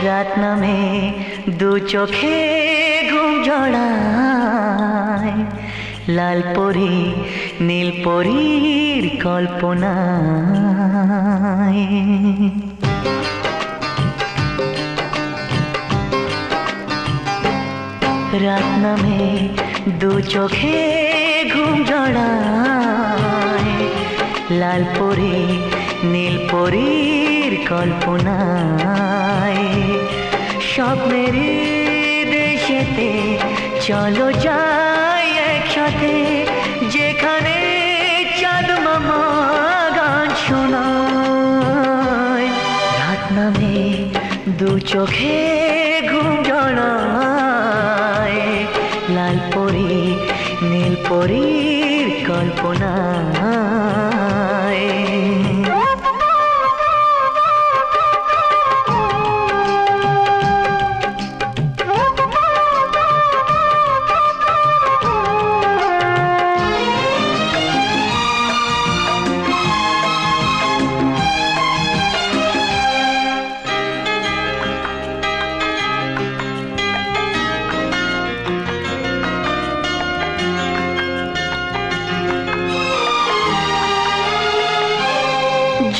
রাত নামে দু চোখে ঘুম জড়ায়, লাল পরি নীল পরীর কল্পনায়। রাত নামে দু চোখে ঘুম জড়ায়, লাল পরি নীল পরীর কল্পনায়। স্বপ্নের দেশেতে চলো যাই একসাথে, যেখানে চাঁদ মামা গান শোনায়। রাত নামে দু চোখে ঘুম জড়ায়, লাল পরি নীল পরীর কল্পনায়।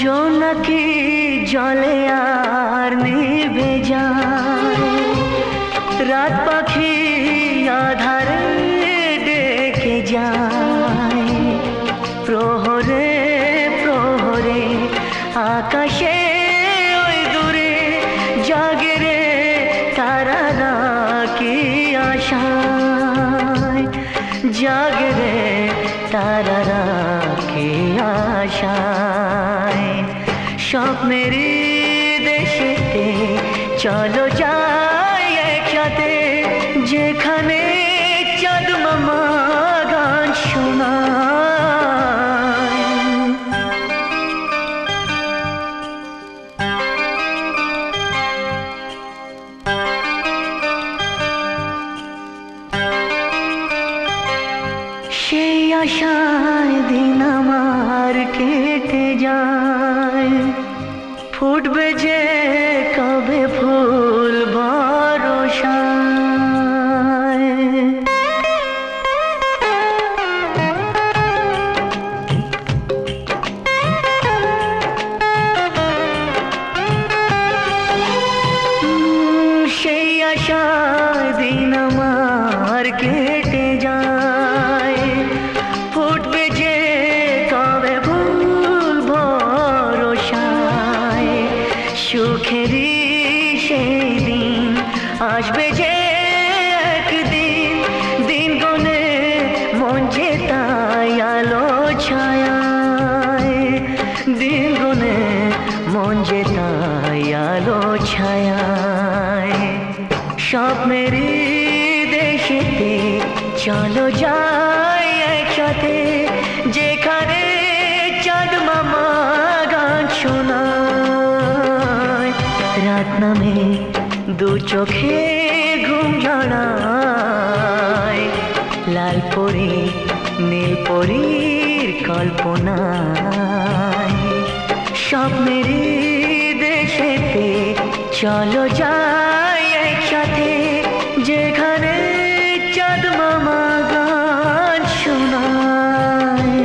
জোনাকি জলে আর নিভে যায়, রাত পাখি আধারে ডেকে যায়। প্রহরে প্রহরে আকাশে ওই দূরে জাগে রে তারারা কি আশায়, জাগে রে তারারা কি আশায়। স্বপ্নের দেশেতে চলো যাই একসাথে, যেখানে চাঁদ মামা গান শোনায়। সেই আশায় দিন আমার কেটে যায়, ফুটবে যে কবে ফুল ভরসায়। সেই আশায় দিন আমার কেটে যায়, ফুটবে যে কবে ফুল ভরসায়। সুখেরই সেই দিন আসবে যে একদিন, দিন গনে মন যে তাই আলো ছায়ায়, দিন গনে মন যে তাই আলো ছায়ায়। স্বপ্নের দেশেতে চলো যাই একসাথে, যেখানে চাঁদ মামা গান শোনায়। রাত নামে দু চোখে ঘুম জড়ায়, লাল পরি নীল পরীর কল্পনায়। স্বপ্নের দেশেতে চলো যাই একসাথে, যেখানে চাঁদ মামা গান শোনায়।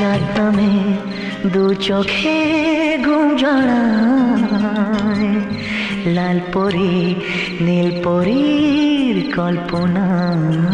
রাত নামে দু চোখে ঘুম জড়ায়, লাল পরি নীল পরীর কল্পনায়।